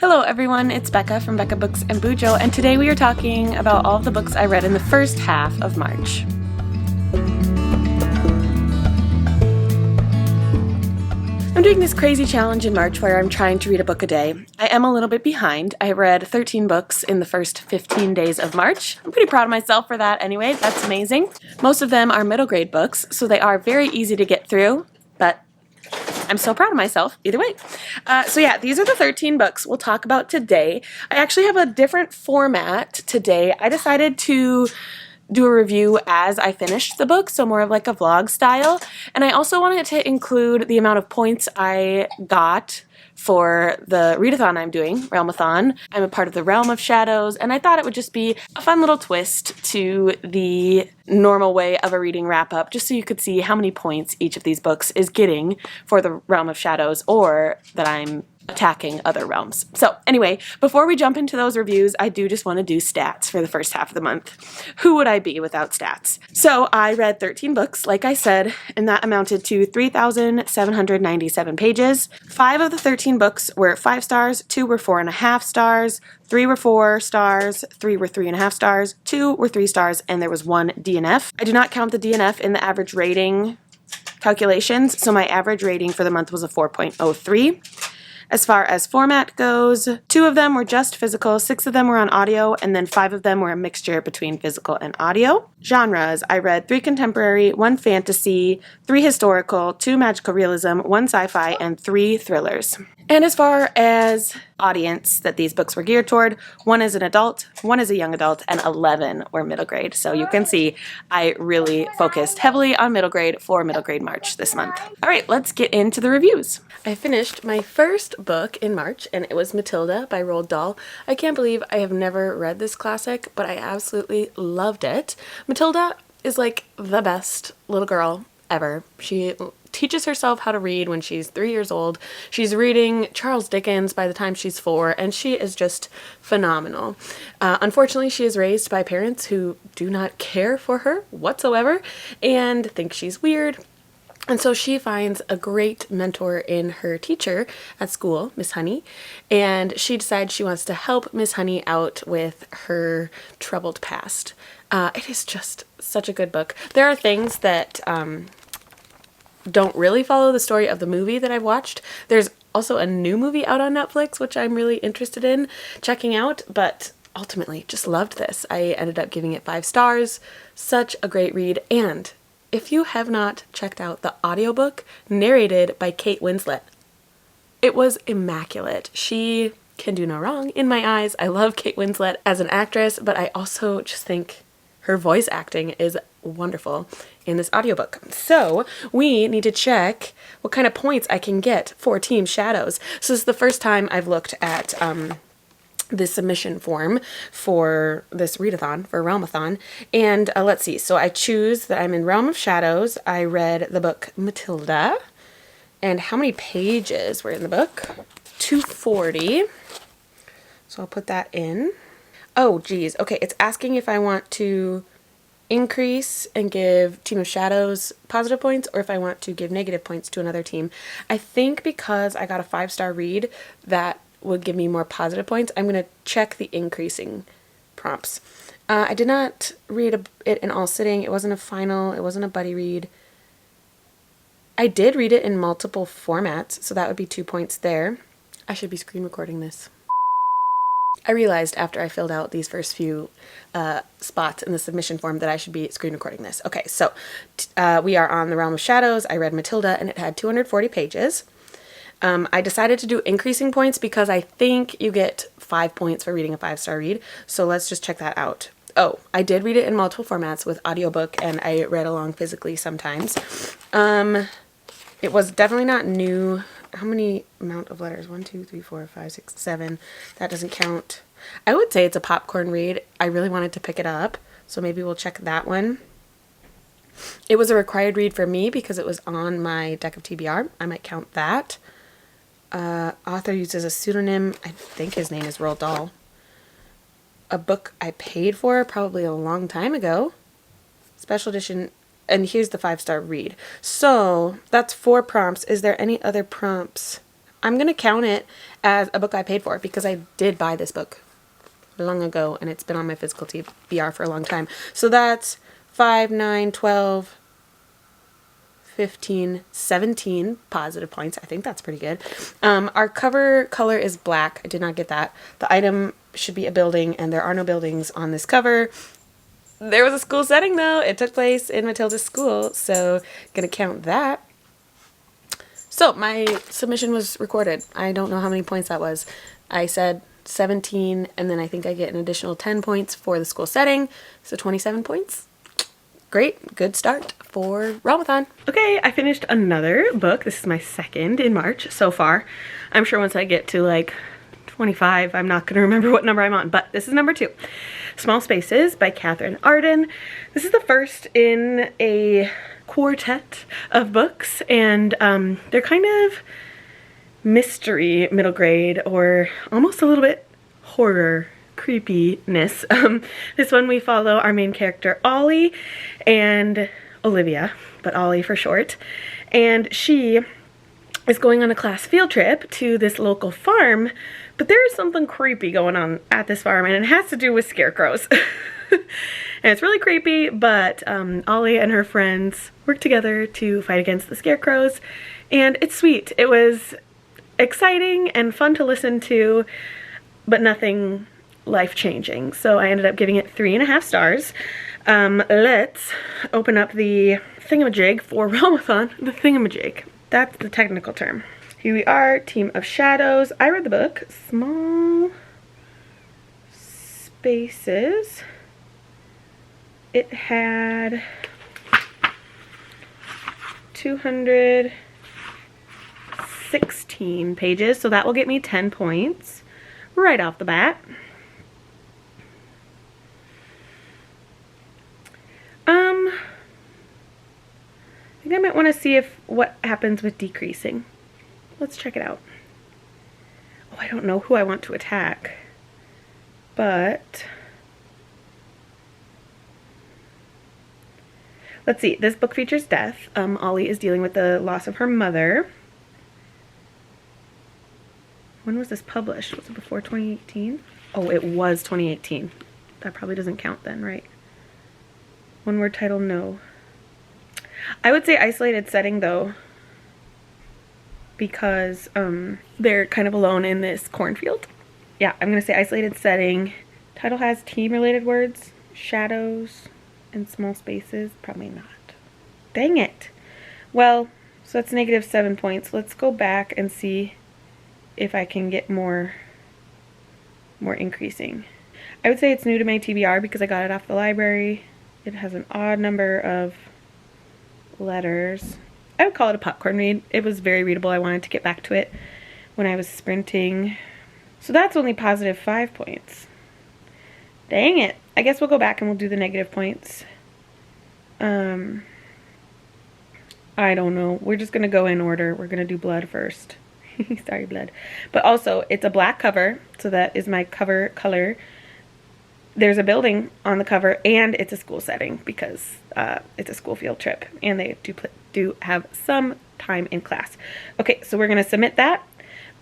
Hello everyone, it's Becca from Becca Books and Bujo, and today we are talking about all of the books I read in the first half of March. I'm doing this crazy challenge in March where I'm trying to read a book a day. I am a little bit behind. I read 13 books in the first 15 days of March. I'm pretty proud of myself for that anyway. That's amazing. Most of them are middle grade books, so they are very easy to get through, but I'm so proud of myself either way. So yeah, these are the 13 books we'll talk about today. I actually have a different format today. I decided to do a review as I finished the book, so more of like a vlog style. And I also wanted to include the amount of points I got for the readathon I'm doing, realmathon. I'm a part of the Realm of Shadows, and I thought it would just be a fun little twist to the normal way of a reading wrap-up, just so you could see how many points each of these books is getting for the Realm of Shadows, or that I'm attacking other realms. So anyway, before we jump into those reviews, I do just want to do stats for the first half of the month. Who would I be without stats? So I read 13 books, like I said, and that amounted to 3,797 pages. 5 of the 13 books were 5 stars, 2 were 4.5 stars, 3 were 4 stars, 3 were 3.5 stars, 2 were 3 stars, and there was 1 DNF. I do not count the DNF in the average rating calculations, so my average rating for the month was a 4.03. As far as format goes, 2 of them were just physical, 6 of them were on audio, and then 5 of them were a mixture between physical and audio. Genres, I read 3 contemporary, 1 fantasy, 3 historical, 2 magical realism, 1 sci-fi, and 3 thrillers. And as far as audience that these books were geared toward, 1 is an adult, 1 is a young adult, and 11 were middle grade. So you can see I really focused heavily on middle grade for middle grade March this month. All right, let's get into the reviews. I finished my first book in March, and it was Matilda by Roald Dahl. I can't believe I have never read this classic, but I absolutely loved it. Matilda is like the best little girl ever. She teaches herself how to read when she's 3 years old. She's reading Charles Dickens by the time she's 4, and she is just phenomenal. Unfortunately, she is raised by parents who do not care for her whatsoever and think she's weird. And so she finds a great mentor in her teacher at school, Miss Honey, and she decides she wants to help Miss Honey out with her troubled past. It is just such a good book. There are things that don't really follow the story of the movie that I've watched. There's also a new movie out on Netflix, which I'm really interested in checking out, but ultimately just loved this. I ended up giving it 5 stars. Such a great read. And if you have not checked out the audiobook narrated by Kate Winslet, it was immaculate. She can do no wrong in my eyes. I love Kate Winslet as an actress, but I also just think her voice acting is wonderful in this audiobook. So we need to check what kind of points I can get for Team Shadows. So this is the first time I've looked at the submission form for this readathon, for Realmathon. And let's see. So I choose that I'm in Realm of Shadows. I read the book Matilda. And how many pages were in the book? 240. So I'll put that in. Oh, geez. Okay, it's asking if I want to increase and give Team of Shadows positive points, or if I want to give negative points to another team. I think because I got a 5-star read, that would give me more positive points. I'm going to check the increasing prompts. I did not read it in all sitting. It wasn't a final. It wasn't a buddy read. I did read it in multiple formats, so that would be 2 points there. I should be screen recording this. I realized after I filled out these first few spots in the submission form that I should be screen recording this. Okay, so we are on the Realm of Shadows. I read Matilda, and it had 240 pages. I decided to do increasing points because I think you get 5 points for reading a 5-star read. So let's just check that out. Oh, I did read it in multiple formats with audiobook, and I read along physically sometimes. It was definitely not new. How many amount of letters? 1, 2, 3, 4, 5, 6, 7. That doesn't count. I would say it's a popcorn read. I really wanted to pick it up, so maybe we'll check that one. It was a required read for me because it was on my deck of TBR. I might count that. Author uses a pseudonym. I think his name is Roald Dahl. A book I paid for probably a long time ago. Special edition. And here's the 5-star read. So that's 4 prompts. Is there any other prompts I'm gonna count it as a book I paid for because I did buy this book long ago and it's been on my physical TBR for a long time. So that's 5, 9, 12, 15, 17 positive points. I think that's pretty good. Our cover color is black. I did not get that. The item should be a building, and there are no buildings on this cover. There was a school setting though. It took place in Matilda's school, so gonna count that. So my submission was recorded. I don't know how many points that was. I said 17, and then I think I get an additional 10 points for the school setting, so 27 points. Great, good start for realmathon. Okay, I finished another book. This is my second in March so far. I'm sure once I get to like 25, I'm not gonna remember what number I'm on, but this is number 2. Small Spaces by Catherine Arden. This is the first in a quartet of books, and they're kind of mystery middle grade, or almost a little bit horror creepiness. This one we follow our main character Ollie and Olivia, but Ollie for short, and she is going on a class field trip to this local farm, but there is something creepy going on at this farm, and it has to do with scarecrows. And it's really creepy, but Ollie and her friends work together to fight against the scarecrows, and it's sweet. It was exciting and fun to listen to, but nothing life-changing. So I ended up giving it 3.5 stars. Let's open up the thingamajig for realmathon. The thingamajig. That's the technical term. Here we are, Team of Shadows. I read the book, Small Spaces. It had 216 pages, so that will get me 10 points right off the bat. I think I might want to see what happens with decreasing. Let's check it out. Oh, I don't know who I want to attack, but let's see. This book features death. Ollie is dealing with the loss of her mother. When was this published? Was it before 2018? Oh, it was 2018. That probably doesn't count then, right? One word title, no. I would say isolated setting though, because they're kind of alone in this cornfield. Yeah, I'm gonna say isolated setting. Title has team related words, shadows, and small spaces. Probably not. Dang it. Well, so that's -7 points. Let's go back and see if I can get more increasing. I would say it's new to my TBR because I got it off the library. It has an odd number of letters. I would call it a popcorn read. It was very readable. I wanted to get back to it when I was sprinting. So that's only +5 points. Dang it. I guess we'll go back and we'll do the negative points. I don't know. We're just going to go in order. We're going to do blood first. Sorry, blood. But also, it's a black cover, so that is my cover color. There's a building on the cover, and it's a school setting because it's a school field trip, and they do have some time in class. Okay, so we're going to submit that.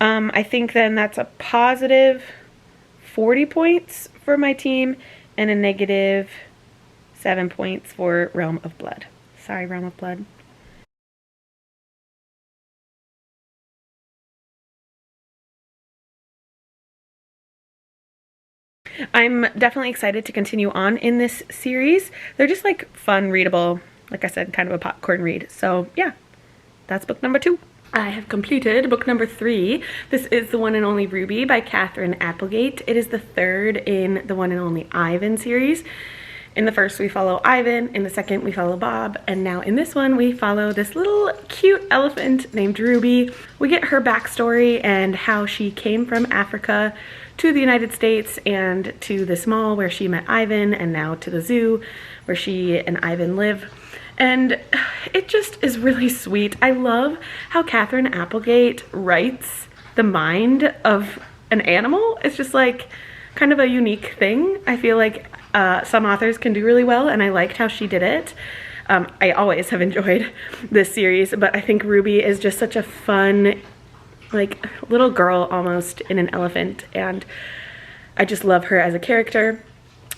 I think then that's a +40 points for my team, and a -7 points for Realm of Blood. Sorry, Realm of Blood. I'm definitely excited to continue on in this series. They're just like fun, readable, like I said, kind of a popcorn read. So yeah, that's book number 2. I have completed book number 3. This is The One and Only Ruby by Catherine Applegate. It is the 3rd in the One and Only Ivan series. In the first we follow Ivan, in the second we follow Bob, and now in this one we follow this little cute elephant named Ruby. We get her backstory and how she came from Africa to the United States and to this mall where she met Ivan, and now to the zoo where she and Ivan live. And it just is really sweet. I love how Catherine Applegate writes the mind of an animal. It's just like kind of a unique thing. I feel like some authors can do really well, and I liked how she did it. I always have enjoyed this series, but I think Ruby is just such a fun, like little girl almost in an elephant, and I just love her as a character.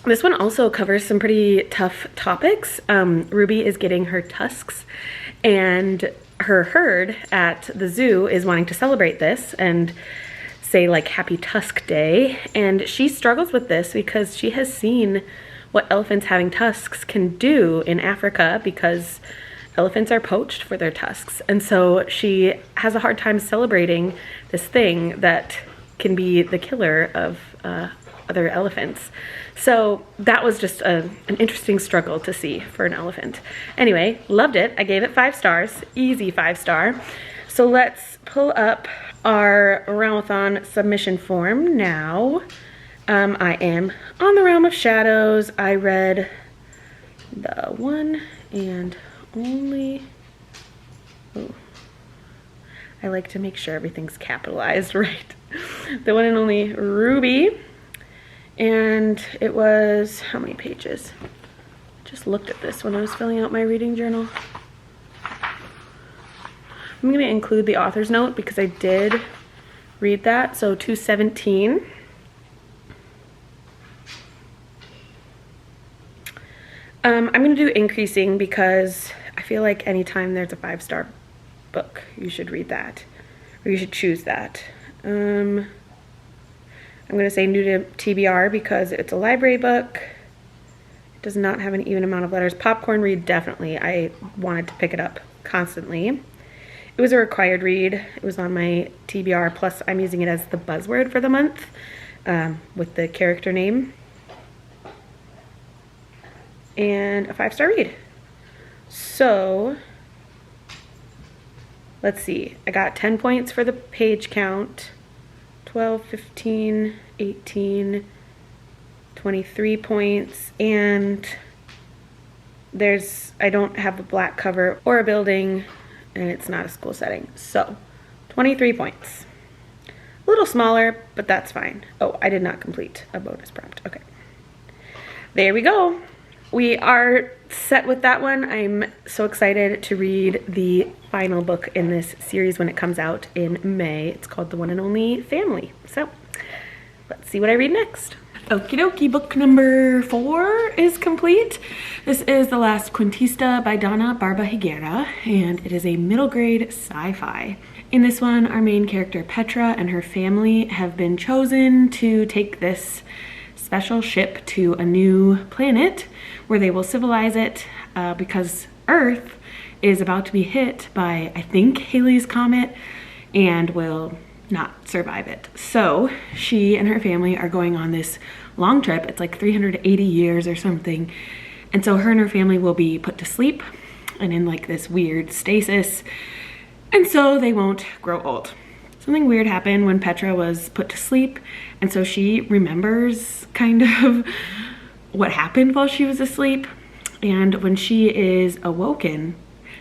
This one also covers some pretty tough topics. Ruby is getting her tusks, and her herd at the zoo is wanting to celebrate this and say like Happy Tusk Day, and she struggles with this because she has seen what elephants having tusks can do in Africa, because elephants are poached for their tusks, and so she has a hard time celebrating this thing that can be the killer of other elephants. So that was just an interesting struggle to see for an elephant. Anyway, loved it. I gave it 5 stars, easy 5-star. So let's pull up our realmathon submission form now. I am on the Realm of Shadows. I read the one and only, oh, I like to make sure everything's capitalized right. The one and only Ruby. And it was, how many pages? I just looked at this when I was filling out my reading journal. I'm going to include the author's note because I did read that. So 217. I'm going to do increasing because I feel like anytime there's a 5-star book, you should read that, or you should choose that. I'm going to say new to TBR because it's a library book. It does not have an even amount of letters. Popcorn read, definitely. I wanted to pick it up constantly. It was a required read. It was on my TBR, plus I'm using it as the buzzword for the month with the character name. And a 5-star read. So let's see. I got 10 points for the page count. 12, 15, 18, 23 points, and I don't have a black cover or a building, and it's not a school setting. So 23 points. A little smaller, but that's fine. Oh, I did not complete a bonus prompt. Okay. There we go. We are set with that one. I'm so excited to read the final book in this series when it comes out in May. It's called The One and Only Family. So let's see what I read next. Okie dokie, book number 4 is complete. This is The Last Cuentista by Donna Barba Higuera, and it is a middle grade sci-fi. In this one, our main character Petra and her family have been chosen to take this special ship to a new planet where they will civilize it because Earth is about to be hit by, I think, Halley's Comet, and will not survive it. So she and her family are going on this long trip. It's like 380 years or something. And so her and her family will be put to sleep and in like this weird stasis. And so they won't grow old. Something weird happened when Petra was put to sleep. And so she remembers kind of what happened while she was asleep. And when she is awoken,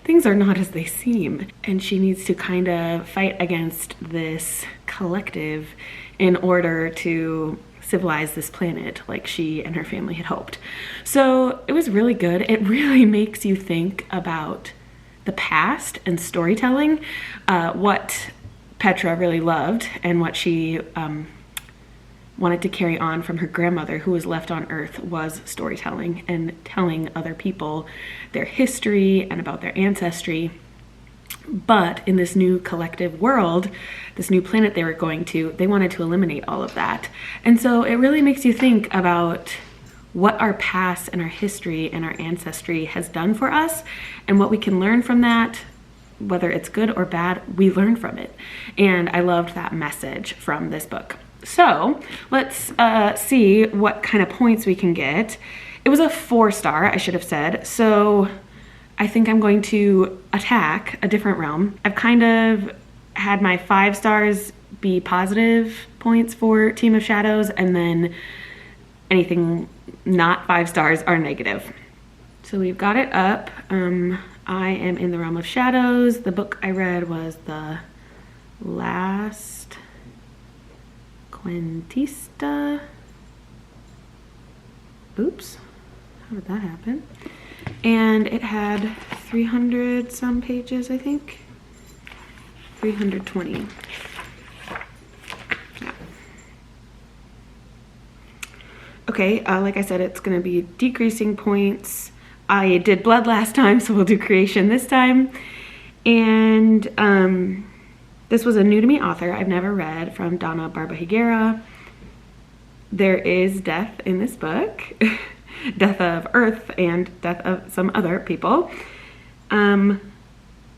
things are not as they seem, and she needs to kind of fight against this collective in order to civilize this planet like she and her family had hoped. So it was really good. It really makes you think about the past and storytelling, what Petra really loved and what she wanted to carry on from her grandmother who was left on Earth was storytelling and telling other people their history and about their ancestry. But in this new collective world, this new planet they were going to, they wanted to eliminate all of that. And so it really makes you think about what our past and our history and our ancestry has done for us and what we can learn from that. Whether it's good or bad, we learn from it. And I loved that message from this book. So let's see what kind of points we can get. It was a 4-star, I should have said. So I think I'm going to attack a different realm. I've kind of had my 5 stars be positive points for Team of Shadows, and then anything not 5 stars are negative. So we've got it up. I am in the Realm of Shadows. The book I read was The Last Cuentista. Oops, how did that happen? And it had 300 some pages, I think. 320. Okay, like I said, it's going to be decreasing points. I did blood last time, so we'll do creation this time. And this was a new to me author I've never read, from Donna Barbahiguera. There is death in this book. Death of Earth and death of some other people. I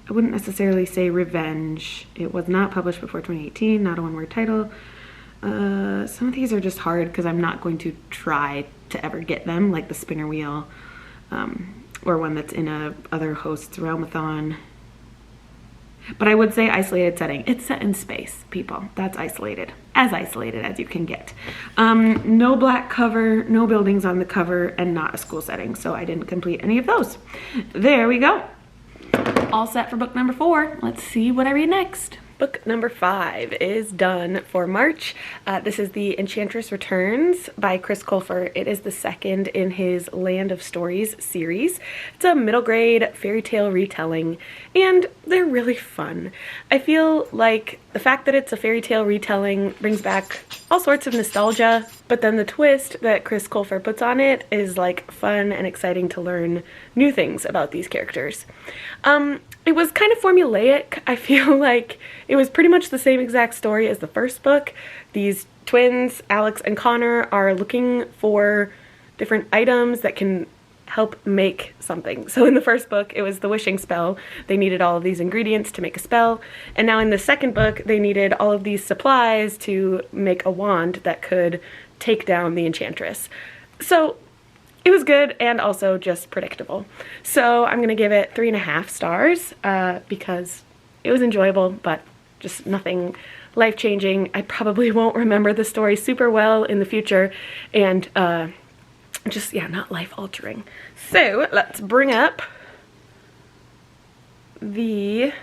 wouldn't necessarily say revenge. It was not published before 2018, not a one-word title. Some of these are just hard because I'm not going to try to ever get them, like the spinner wheel, or one that's in a other host's realmathon. But I would say isolated setting. It's set in space, people. That's isolated as you can get. No black cover, no buildings on the cover, and not a school setting. So I didn't complete any of those. There we go. All set for book number 4. Let's see what I read next. Book number 5 is done for March. This is the Enchantress Returns by Chris Colfer. It is the second in his Land of Stories series. It's a middle grade fairy tale retelling, and they're really fun. I feel like the fact that it's a fairy tale retelling brings back all sorts of nostalgia, but then the twist that Chris Colfer puts on it is like fun and exciting to learn new things about these characters. It was kind of formulaic. I feel like it was pretty much the same exact story as the first book. These twins, Alex and Connor, are looking for different items that can help make something. So in the first book, it was the wishing spell. They needed all of these ingredients to make a spell. And now in the second book, they needed all of these supplies to make a wand that could take down the Enchantress. So it was good and also just predictable. So I'm gonna give it 3.5 stars because it was enjoyable, but just nothing life-changing. I probably won't remember the story super well in the future, and just, yeah, not life-altering. So let's bring up the,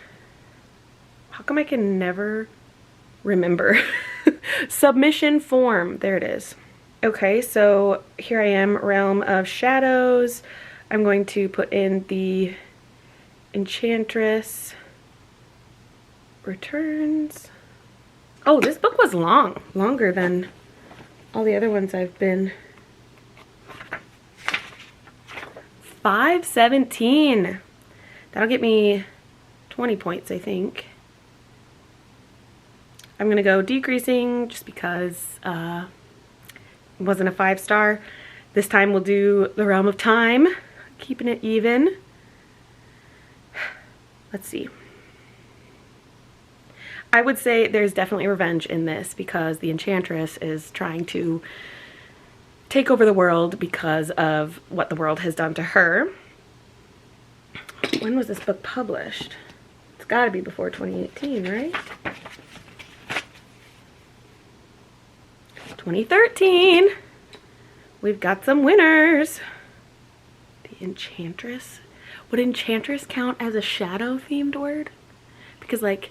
how come I can never remember? Submission form. There it is. Okay, so here I am, Realm of Shadows. I'm going to put in the Enchantress Returns. Oh, this book was long, longer than all the other ones I've been. 517. That'll get me 20 points, I think. I'm gonna go decreasing just because it wasn't a 5-star. This time we'll do the Realm of Time, keeping it even. Let's see. I would say there's definitely revenge in this because the Enchantress is trying to take over the world because of what the world has done to her. When was this book published? It's got to be before 2018, right? 2013. We've got some winners. The Enchantress. Would Enchantress count as a shadow themed word? Because like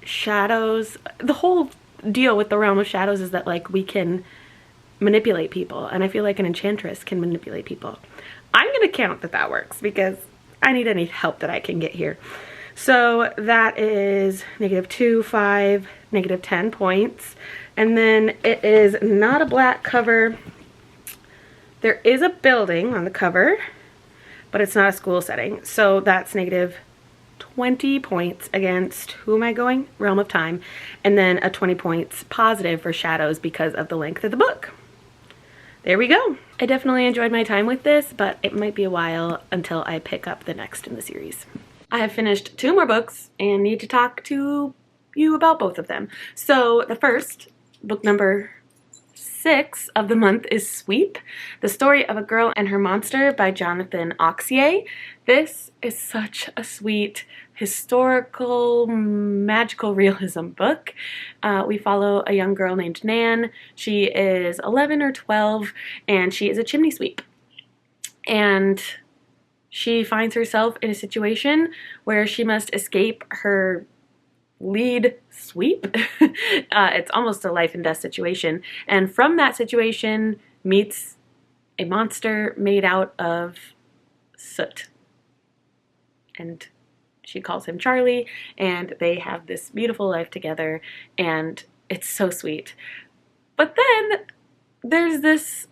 shadows, the whole deal with the Realm of Shadows is that like we can manipulate people, and I feel like an enchantress can manipulate people. I'm gonna count that that works because I need any help that I can get here. So that is -2, 5, -10 points. And then it is not a black cover. There is a building on the cover, but it's not a school setting. So that's -20 points against, who am I going? Realm of Time. And then a 20 points positive for Shadows because of the length of the book. There we go. I definitely enjoyed my time with this, but it might be a while until I pick up the next in the series. I have finished 2 more books and need to talk to you about both of them. So the first, book number 6 of the month, is Sweep, The Story of a Girl and Her Monster by Jonathan Auxier. This is such a sweet historical magical realism book. We follow a young girl named Nan. She is 11 or 12 and she is a chimney sweep. And she finds herself in a situation where she must escape her lead sweep. It's almost a life and death situation. And from that situation meets a monster made out of soot. And she calls him Charlie, and they have this beautiful life together, and it's so sweet. But then there's this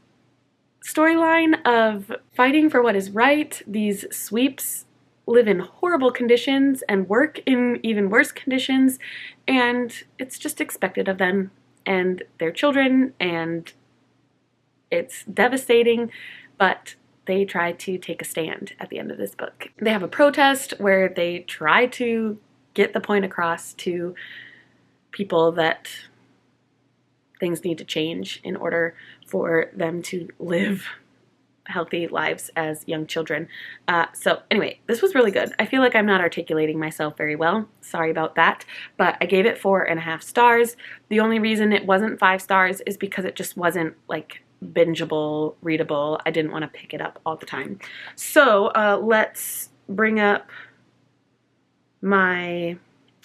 storyline of fighting for what is right. These sweeps live in horrible conditions and work in even worse conditions, and it's just expected of them and their children, and it's devastating, but they try to take a stand at the end of this book. They have a protest where they try to get the point across to people that things need to change in order for them to live healthy lives as young children. So anyway, this was really good. I feel like I'm not articulating myself very well. Sorry about that. But I gave it 4.5 stars. The only reason it wasn't 5 stars is because it just wasn't like bingeable, readable. I didn't want to pick it up all the time. So let's bring up my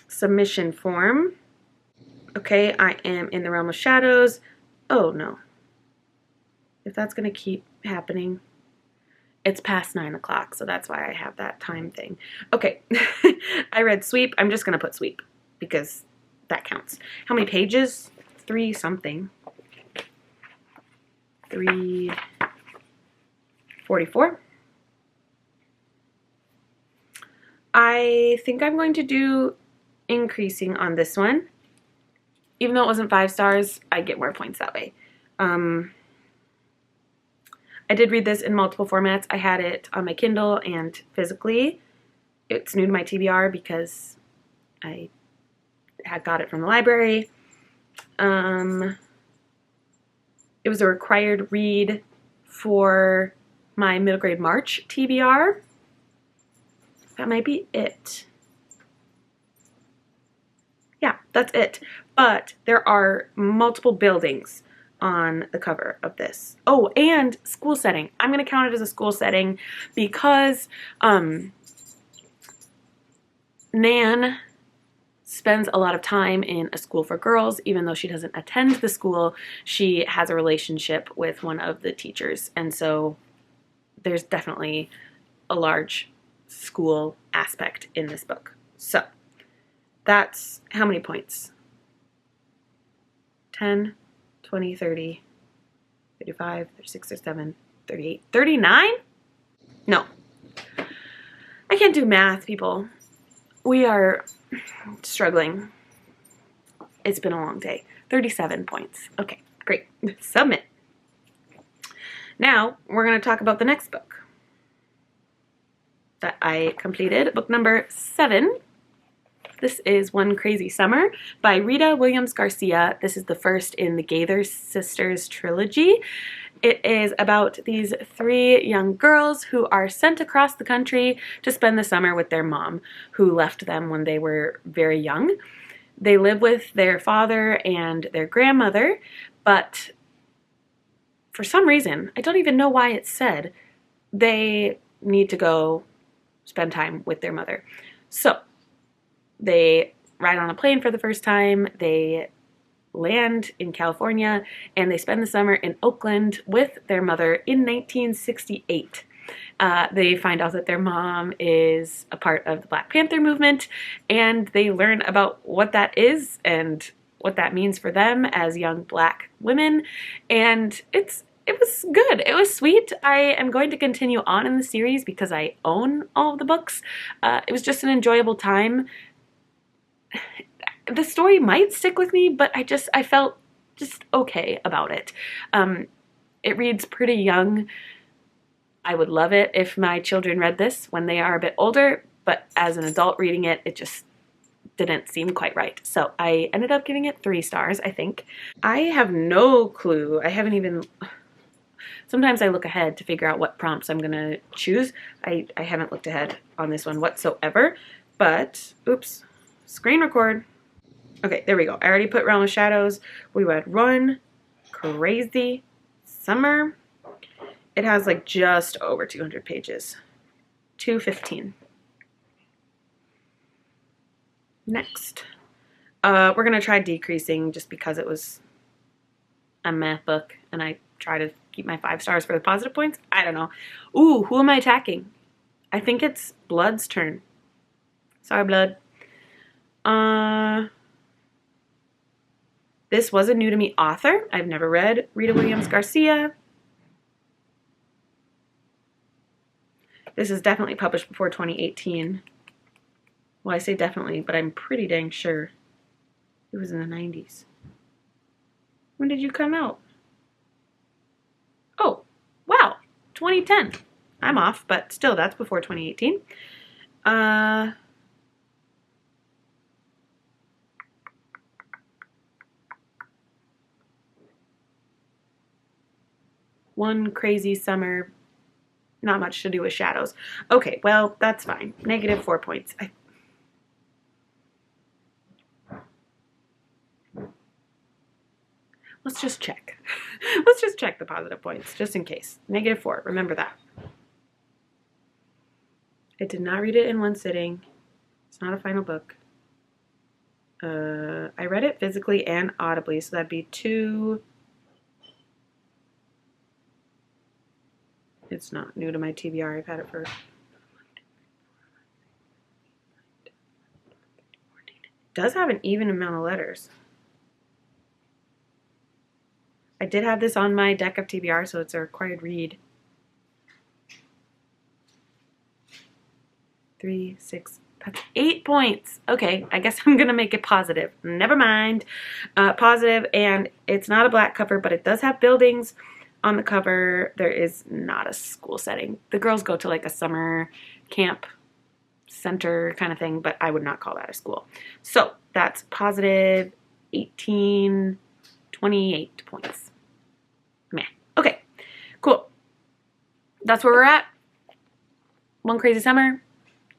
submission form. Okay, I am in the Realm of Shadows. Oh no. If that's going to keep happening, it's past 9 o'clock, so that's why I have that time thing. Okay, I read Sweep. I'm just going to put Sweep because that counts. How many pages? 3 something. 344. I think I'm going to do increasing on this one. Even though it wasn't 5 stars, I get more points that way. I did read this in multiple formats. I had it on my Kindle and physically. It's new to my TBR because I had got it from the library. It was a required read for my middle grade March TBR. That might be it. Yeah, that's it. But there are multiple buildings on the cover of this. Oh, and school setting. I'm going to count it as a school setting because Nan spends a lot of time in a school for girls. Even though she doesn't attend the school, she has a relationship with one of the teachers. And so there's definitely a large school aspect in this book. So that's how many points? 10, 20, 30, 35, 36, 37, 38, 39? No. I can't do math, people. We are struggling. It's been a long day. 37 points. Okay, great. Submit. Now, we're going to talk about the next book that I completed. Book number 7. This is One Crazy Summer by Rita Williams Garcia. This is the first in the Gaither Sisters trilogy. It is about these 3 young girls who are sent across the country to spend the summer with their mom, who left them when they were very young. They live with their father and their grandmother, but for some reason, I don't even know why it's said, they need to go spend time with their mother. So they ride on a plane for the first time, they land in California, and they spend the summer in Oakland with their mother in 1968. They find out that their mom is a part of the Black Panther movement, and they learn about what that is and what that means for them as young Black women, and it was good. It was sweet. I am going to continue on in the series because I own all of the books. It was just an enjoyable time. The story might stick with me, but I felt just okay about it. It reads pretty young. I would love it if my children read this when they are a bit older, but as an adult reading it, it just didn't seem quite right. So I ended up giving it 3 stars, I think. I have no clue. I haven't even... Sometimes I look ahead to figure out what prompts I'm going to choose. I haven't looked ahead on this one whatsoever, but... Oops. Screen record. Okay, there we go. I already put Realm of Shadows. We read One Crazy Summer. It has like just over 200 pages. 215. Next. We're going to try decreasing just because it was a math book and I try to keep my 5 stars for the positive points. I don't know. Ooh, who am I attacking? I think it's Blood's turn. Sorry, Blood. This was a new to me author. I've never read Rita Williams Garcia. This is definitely published before 2018. Well, I say definitely, but I'm pretty dang sure it was in the 90s. When did you come out? Oh, wow, 2010. I'm off, but still, that's before 2018. One Crazy Summer, not much to do with shadows. Okay, well, that's fine. -4 points. Let's just check. Let's just check the positive points, just in case. -4, remember that. I did not read it in one sitting. It's not a final book. I read it physically and audibly, so that'd be 2. It's not new to my TBR. I've had it for... It does have an even amount of letters. I did have this on my deck of TBR, so it's a required read. 3, 6, that's 8 points. Okay, I guess I'm gonna make it positive. Never mind. Positive, and it's not a black cover, but it does have buildings on the cover. There is not a school setting. The girls go to like a summer camp center kind of thing, but I would not call that a school. So that's positive 18, 28 points. Meh. Okay, cool. That's where we're at. One Crazy Summer.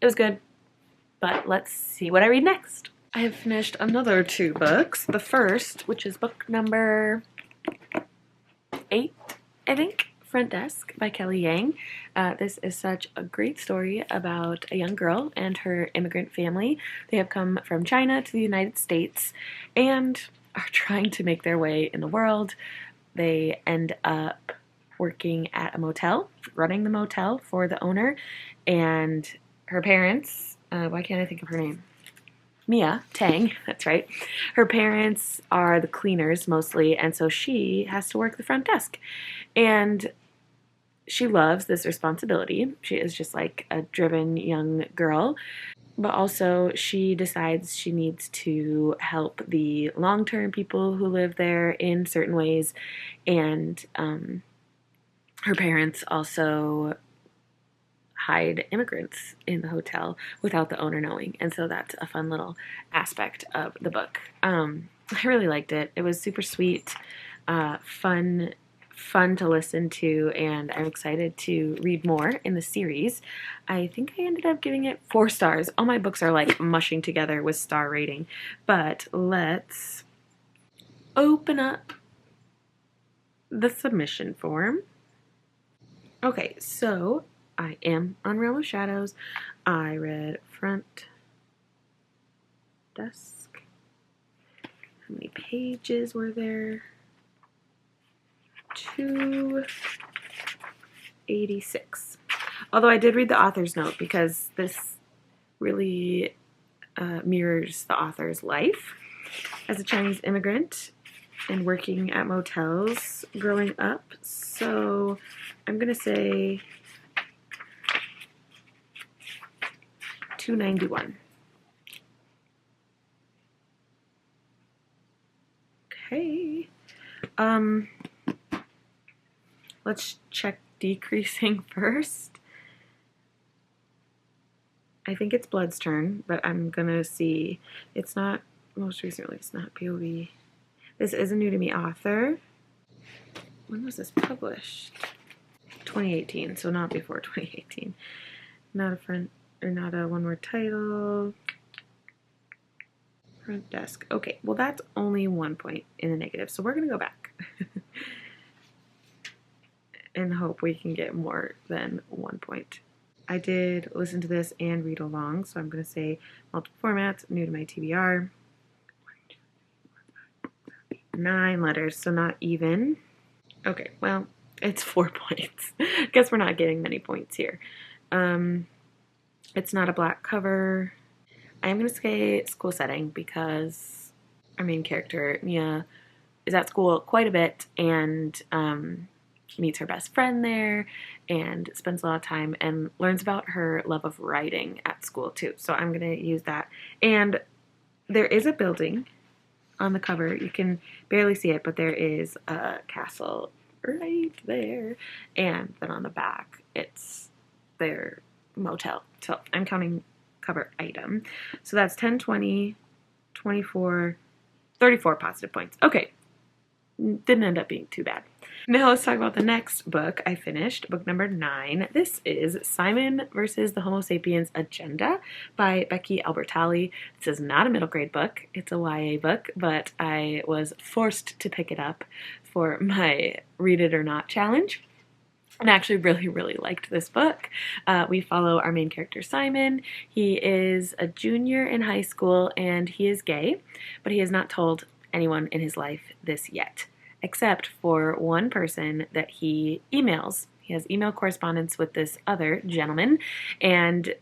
It was good, but let's see what I read next. I have finished another 2 books. The first, which is book number 8, I think, Front Desk by Kelly Yang. This is such a great story about a young girl and her immigrant family. They have come from China to the United States and are trying to make their way in the world. They end up working at a motel, running the motel for the owner, and her parents, why can't I think of her name? Mia Tang, that's right. Her parents are the cleaners mostly, and so she has to work the front desk. And she loves this responsibility. She is just like a driven young girl, but also she decides she needs to help the long-term people who live there in certain ways. And her parents also hide immigrants in the hotel without the owner knowing, and so that's a fun little aspect of the book. I really liked it. It was super sweet, fun to listen to, and I'm excited to read more in the series. I think I ended up giving it 4 stars. All my books are like mushing together with star rating, but let's open up the submission form. Okay, so I am on Realm of Shadows. I read Front Desk. How many pages were there? 286. Although I did read the author's note because this really mirrors the author's life as a Chinese immigrant and working at motels growing up. So I'm going to say 291. Okay. Let's check decreasing first. I think it's Blood's turn, but I'm gonna see. It's not most recent release, not POV. This is a new to me author. When was this published? 2018, so not before 2018. Not a front or not a one word title. Front desk. Okay, well that's only 1 point in the negative, so we're gonna go back and hope we can get more than 1 point. I did listen to this and read along, so I'm gonna say multiple formats, new to my TBR. 9 letters, so not even. Okay, well, it's 4 points. Guess we're not getting many points here. It's not a black cover. I'm gonna say school setting because our main character, Mia, is at school quite a bit and meets her best friend there and spends a lot of time and learns about her love of writing at school too. So I'm going to use that. And there is a building on the cover. You can barely see it, but there is a castle right there. And then on the back, it's their motel. So I'm counting cover item. So that's 10, 20, 24, 34 positive points. Okay. Didn't end up being too bad. Now let's talk about the next book I finished, book number 9. This is Simon versus the Homo Sapiens Agenda by Becky Albertalli. This is not a middle grade book. It's a YA book, but I was forced to pick it up for my Read It or Not challenge. And I actually really liked this book. We follow our main character, Simon. He is a junior in high school and he is gay, but he has not told anyone in his life this yet, except for one person that he emails. He has email correspondence with this other gentleman, and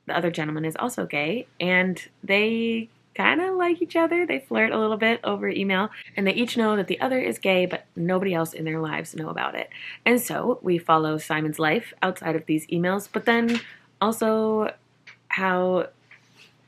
the other gentleman is also gay, and they kind of like each other. They flirt a little bit over email, and they each know that the other is gay, but nobody else in their lives know about it. And so we follow Simon's life outside of these emails, but then also how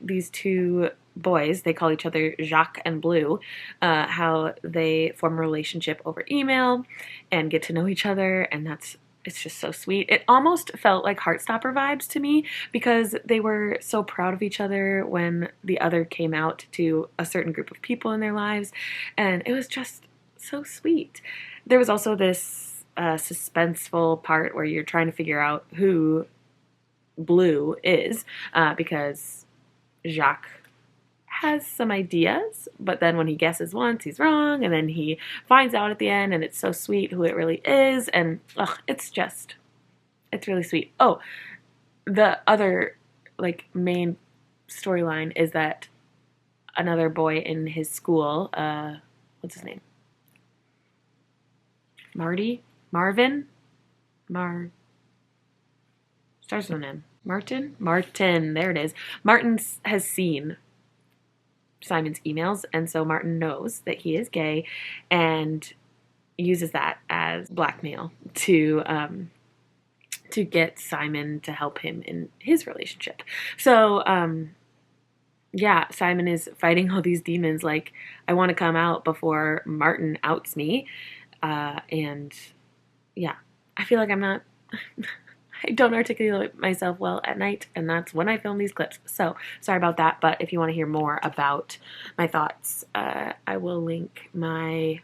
these two boys, they call each other Jacques and Blue, how they form a relationship over email and get to know each other, and it's just so sweet. It almost felt like Heartstopper vibes to me because they were so proud of each other when the other came out to a certain group of people in their lives, and it was just so sweet. There was also this suspenseful part where you're trying to figure out who Blue is, because Jacques has some ideas, but then when he guesses once, he's wrong, and then he finds out at the end, and it's so sweet who it really is, and it's really sweet. Oh, the other main storyline is that another boy in his school, what's his name? Marvin? Starts with an M. Martin, there it is. Martin has seen Simon's emails, and so Martin knows that he is gay and uses that as blackmail to get Simon to help him in his relationship. So Simon is fighting all these demons, like, I want to come out before Martin outs me, and I feel like I'm not I don't articulate myself well at night, and that's when I film these clips. So sorry about that, but if you want to hear more about my thoughts, I will link my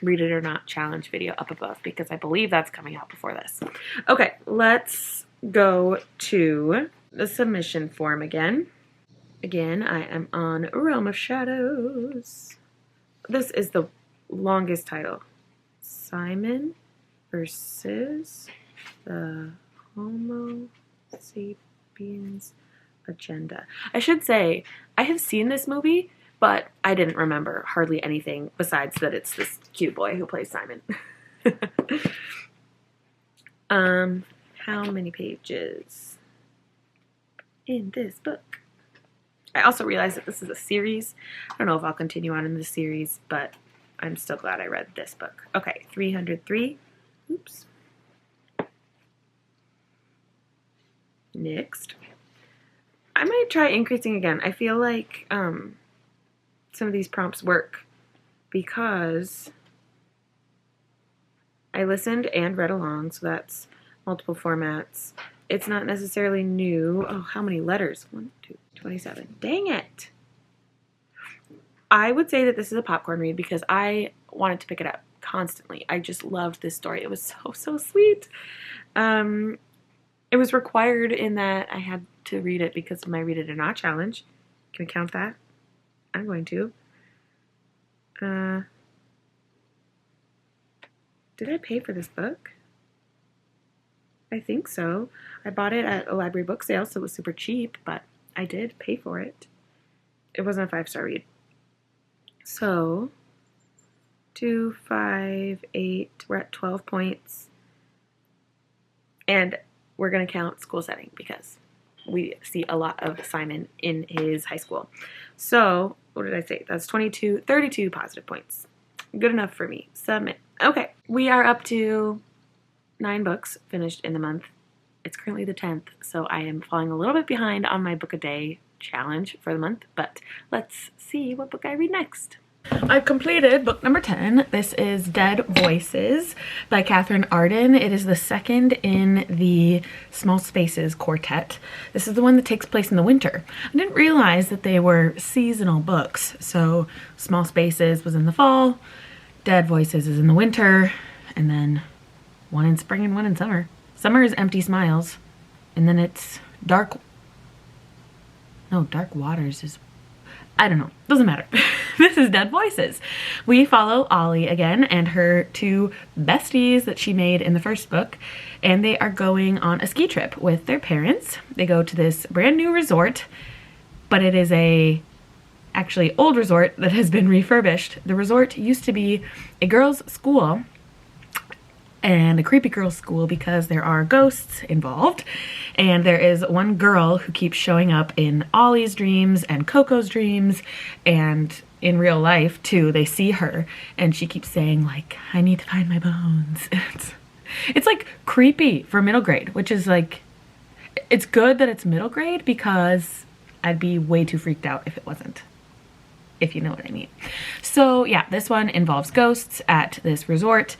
Read It or Not challenge video up above because I believe that's coming out before this. Okay, let's go to the submission form again. Again, I am on Realm of Shadows. This is the longest title. Simon versus the Homo Sapiens Agenda. I should say, I have seen this movie, but I didn't remember hardly anything besides that it's this cute boy who plays Simon. How many pages in this book? I also realized that this is a series. I don't know if I'll continue on in the series, but I'm still glad I read this book. Okay, 303. Oops. Next. I might try increasing again. I feel like some of these prompts work because I listened and read along, so that's multiple formats. It's not necessarily new. Oh, how many letters? 1, 2, 27. Dang it. I would say that this is a popcorn read because I wanted to pick it up constantly. I just loved this story. It was so sweet. It was required in that I had to read it because of my Read It or Not challenge. Can we count that? I'm going to. Did I pay for this book? I think so. I bought it at a library book sale, so it was super cheap, but I did pay for it. It wasn't a 5-star read. So, 2, 5, 8, we're at 12 points. And we're going to count school setting because we see a lot of Simon in his high school. So, what did I say? That's 32 positive points. Good enough for me. Submit. Okay, we are up to 9 books finished in the month. It's currently the 10th, so I am falling a little bit behind on my book a day challenge for the month, but let's see what book I read next. I've completed book number 10. This is Dead Voices by Catherine Arden. It is the second in the Small Spaces quartet. This is the one that takes place in the winter. I didn't realize that they were seasonal books. So Small Spaces was in the fall, Dead Voices is in the winter, and then one in spring and one in summer. Summer is Empty Smiles, and then it's Dark Waters is, I don't know, doesn't matter. This is Dead Voices. We follow Ollie again and her 2 besties that she made in the first book, and they are going on a ski trip with their parents. They go to this brand new resort, but it is a actually old resort that has been refurbished. The resort used to be a girls' school, and a creepy girls' school because there are ghosts involved, and there is one girl who keeps showing up in Ollie's dreams and Coco's dreams, and in real life too. They see her and she keeps saying like, I need to find my bones. It's like creepy for middle grade, which is like, it's good that it's middle grade because I'd be way too freaked out if it wasn't, if you know what I mean. So yeah, this one involves ghosts at this resort,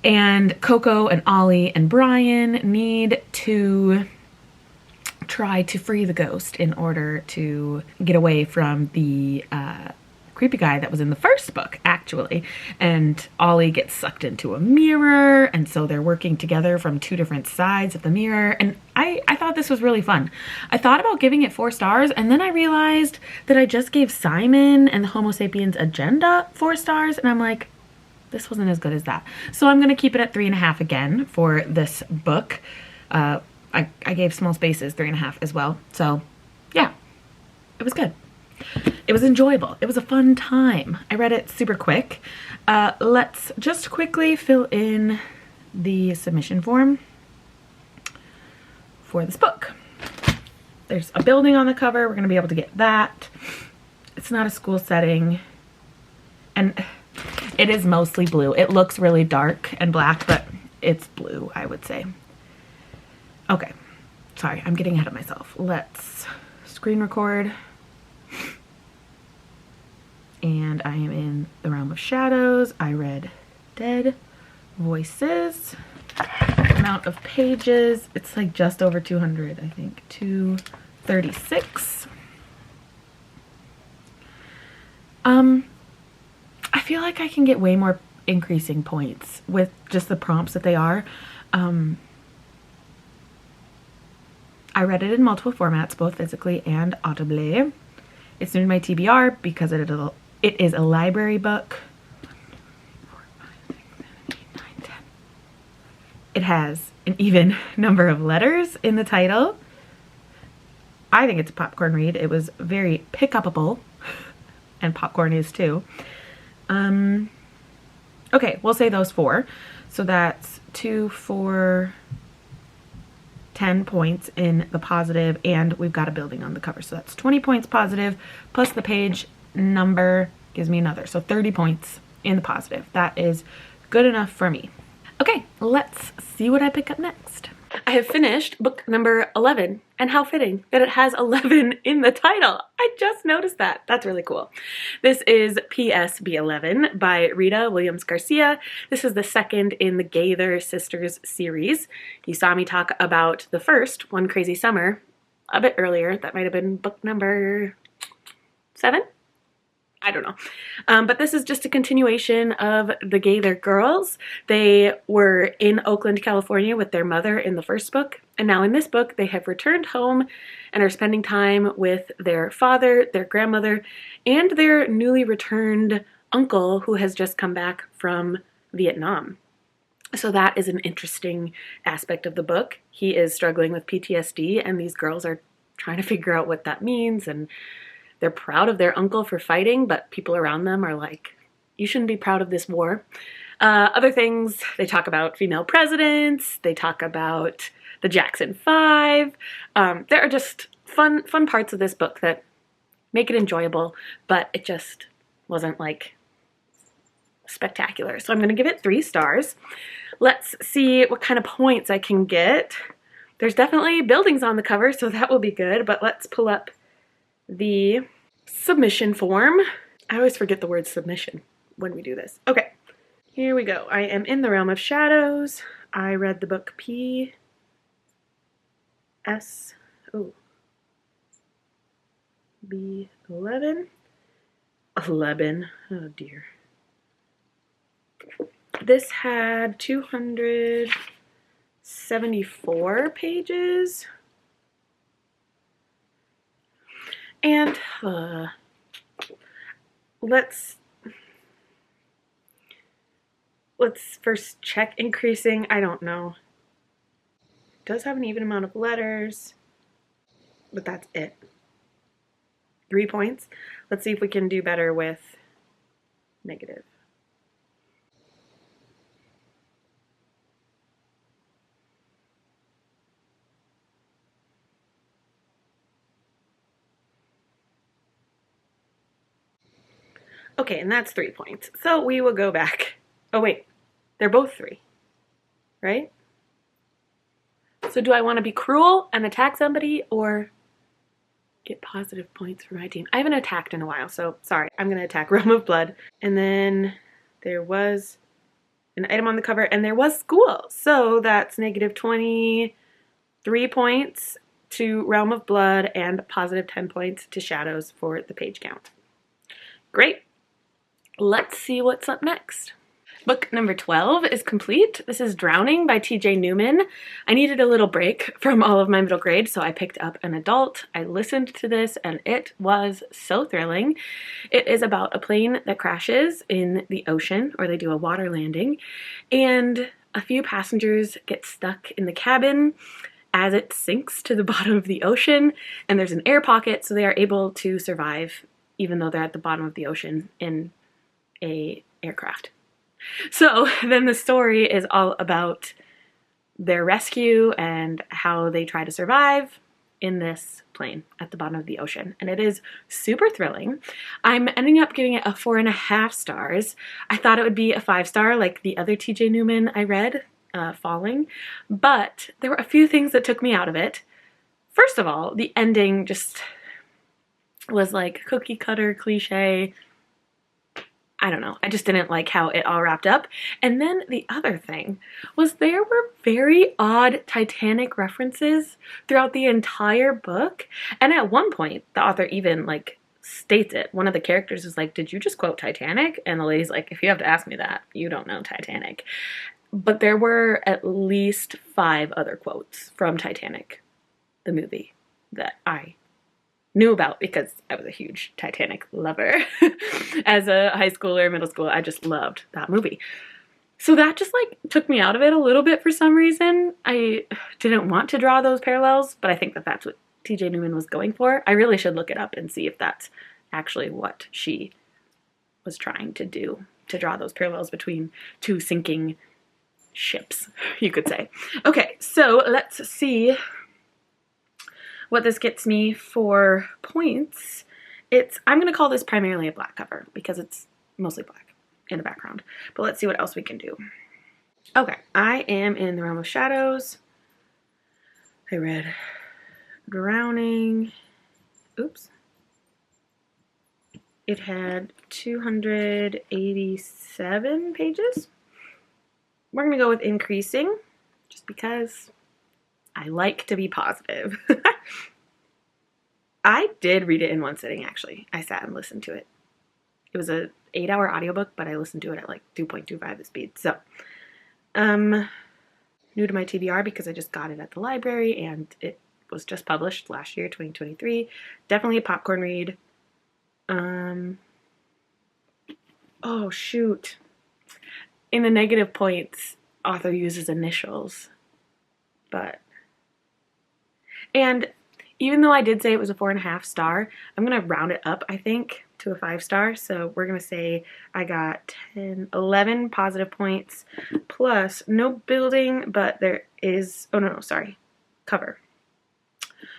and Coco and Ollie and Brian need to try to free the ghost in order to get away from the creepy guy that was in the first book, actually. And Ollie gets sucked into a mirror, and so they're working together from 2 different sides of the mirror. And I thought this was really fun. I thought about giving it 4 stars, and then I realized that I just gave Simon and the Homo Sapiens Agenda 4 stars, and I'm like, this wasn't as good as that. So I'm gonna keep it at 3.5 again for this book. I gave Small Spaces 3.5 as well. So yeah, it was good. It was enjoyable. It was a fun time. I read it super quick. Let's just quickly fill in the submission form for this book. There's a building on the cover. We're gonna be able to get that. It's not a school setting, and it is mostly blue. It looks really dark and black, but it's blue, I would say. Okay, sorry, I'm getting ahead of myself. Let's screen record. And I am in the realm of shadows. I read Dead Voices. Amount of pages, it's like just over 200, I think. 236. I feel like I can get way more increasing points with just the prompts that they are. I read it in multiple formats, both physically and audibly. It's in my TBR because it is a library book. 4, 5, 6, 7, 8, 9, 10. It has an even number of letters in the title. I think it's a popcorn read. It was very pick-upable, and popcorn is too. Okay, we'll say those 4. So that's 2, 4, 10 points in the positive, and we've got a building on the cover. So that's 20 points positive, plus the page number gives me another. So 30 points in the positive. That is good enough for me. Okay, let's see what I pick up next. I have finished book number 11, and how fitting that it has 11 in the title. I just noticed that. That's really cool. This is PSB 11 by Rita Williams Garcia. This is the second in the Gaither Sisters series. You saw me talk about the first, One Crazy Summer, a bit earlier. That might have been book number 7? I don't know. But this is just a continuation of the Gaither girls. They were in Oakland, California with their mother in the first book. And now in this book, they have returned home and are spending time with their father, their grandmother, and their newly returned uncle who has just come back from Vietnam. So that is an interesting aspect of the book. He is struggling with PTSD, and these girls are trying to figure out what that means, and they're proud of their uncle for fighting, but people around them are like, you shouldn't be proud of this war. Other things, they talk about female presidents, they talk about the Jackson 5. There are just fun parts of this book that make it enjoyable, but it just wasn't like spectacular. So I'm going to give it 3 stars. Let's see what kind of points I can get. There's definitely buildings on the cover, so that will be good, but let's pull up the submission form. I always forget the word submission when we do this. Okay, here we go. I am in the realm of shadows. I read the book B11. Oh dear. This had 274 pages. And let's first check increasing. I don't know. It does have an even amount of letters, but that's it. 3 points. Let's see if we can do better with negative. Okay, and that's 3 points. So we will go back. Oh wait, they're both 3, right? So do I want to be cruel and attack somebody or get positive points for my team? I haven't attacked in a while, so sorry. I'm going to attack Realm of Blood. And then there was an item on the cover, and there was school. So that's negative 23 points to Realm of Blood and positive 10 points to Shadows for the page count. Great. Let's see what's up next. Book number 12 is complete. This is Drowning by T.J. Newman. I needed a little break from all of my middle grade, so I picked up an adult. I listened to this, and it was so thrilling. It is about a plane that crashes in the ocean, or they do a water landing, and a few passengers get stuck in the cabin as it sinks to the bottom of the ocean, and there's an air pocket, so they are able to survive even though they're at the bottom of the ocean in a aircraft. So then the story is all about their rescue and how they try to survive in this plane at the bottom of the ocean. And it is super thrilling. I'm ending up giving it a 4.5 stars. I thought it would be a 5-star like the other TJ Newman I read, Falling, but there were a few things that took me out of it. First of all, the ending just was like cookie cutter cliche. I don't know. I just didn't like how it all wrapped up. And then the other thing was there were very odd Titanic references throughout the entire book. And at one point, the author even like states it. One of the characters is like, "Did you just quote Titanic?" And the lady's like, "If you have to ask me that, you don't know Titanic." But there were at least 5 other quotes from Titanic, the movie, that I knew about because I was a huge Titanic lover. As a high schooler, middle school, I just loved that movie. So that just like took me out of it a little bit for some reason. I didn't want to draw those parallels, but I think that that's what TJ Newman was going for. I really should look it up and see if that's actually what she was trying to do, to draw those parallels between 2 sinking ships, you could say. Okay, so let's see what this gets me for points. I'm going to call this primarily a black cover because it's mostly black in the background. But let's see what else we can do. Okay, I am in the realm of shadows. I read Drowning. Oops. It had 287 pages. We're going to go with increasing just because I like to be positive. I did read it in one sitting, actually. I sat and listened to it. It was an 8-hour audiobook, but I listened to it at like 2.25 the speed. So, new to my TBR because I just got it at the library and it was just published last year, 2023. Definitely a popcorn read. Oh, shoot. In the negative points, author uses initials. And even though I did say it was a 4.5 star, I'm going to round it up, I think, to a 5 star. So we're going to say I got 11 positive points plus no building, but there is, oh no, sorry, cover.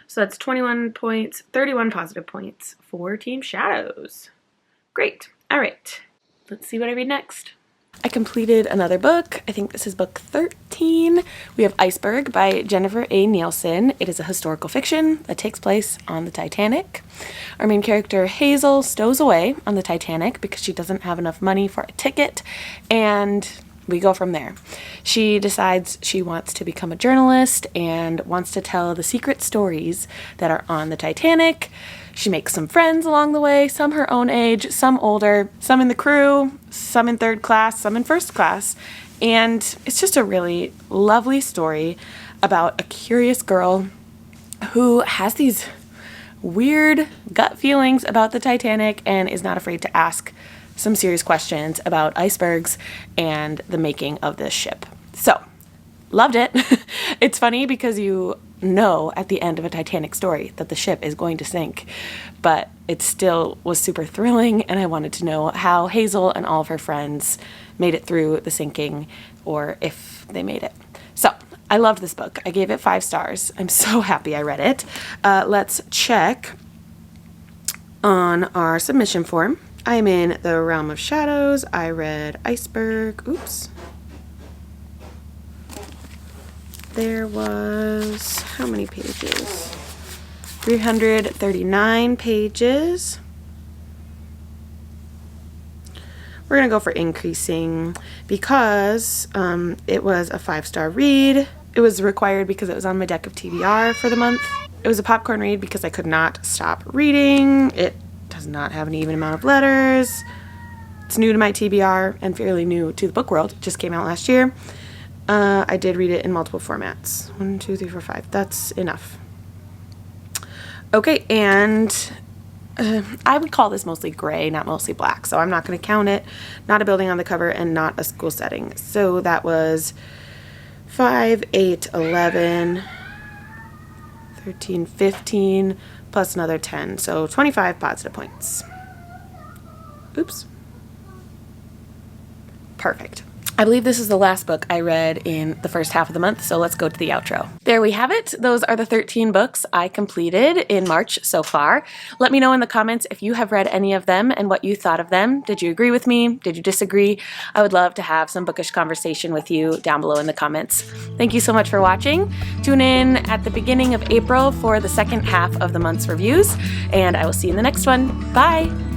So that's 21 points, 31 positive points for Team Shadows. Great. All right. let's see what I read next. I completed another book. I think this is book 13. We have Iceberg by Jennifer A. Nielsen. It is a historical fiction that takes place on the Titanic. Our main character, Hazel, stows away on the Titanic because she doesn't have enough money for a ticket, and we go from there. She decides she wants to become a journalist and wants to tell the secret stories that are on the Titanic. She makes some friends along the way, some her own age, some older, some in the crew, some in third class, some in first class. And it's just a really lovely story about a curious girl who has these weird gut feelings about the Titanic and is not afraid to ask some serious questions about icebergs and the making of this ship. So, loved it. It's funny because you know at the end of a Titanic story that the ship is going to sink, but it still was super thrilling, and I wanted to know how Hazel and all of her friends made it through the sinking, or if they made it. So I loved this book. I gave it 5 stars. I'm so happy I read it. Let's check on our submission form. I'm in the Realm of Shadows. I read Iceberg. Oops. There was, how many pages? 339 pages. We're going to go for increasing because it was a 5-star read. It was required because it was on my deck of TBR for the month. It was a popcorn read because I could not stop reading. It does not have an even amount of letters. It's new to my TBR and fairly new to the book world. It just came out last year. I did read it in multiple formats. 1, 2, 3, 4, 5. That's enough. Okay, and I would call this mostly gray, not mostly black, so I'm not going to count it. Not a building on the cover and not a school setting. So that was 5, 8, 11, 13, 15, plus another 10. So 25 positive points. Oops. Perfect. I believe this is the last book I read in the first half of the month, so let's go to the outro. There we have it. Those are the 13 books I completed in March so far. Let me know in the comments if you have read any of them and what you thought of them. Did you agree with me? Did you disagree? I would love to have some bookish conversation with you down below in the comments. Thank you so much for watching. Tune in at the beginning of April for the second half of the month's reviews, and I will see you in the next one. Bye!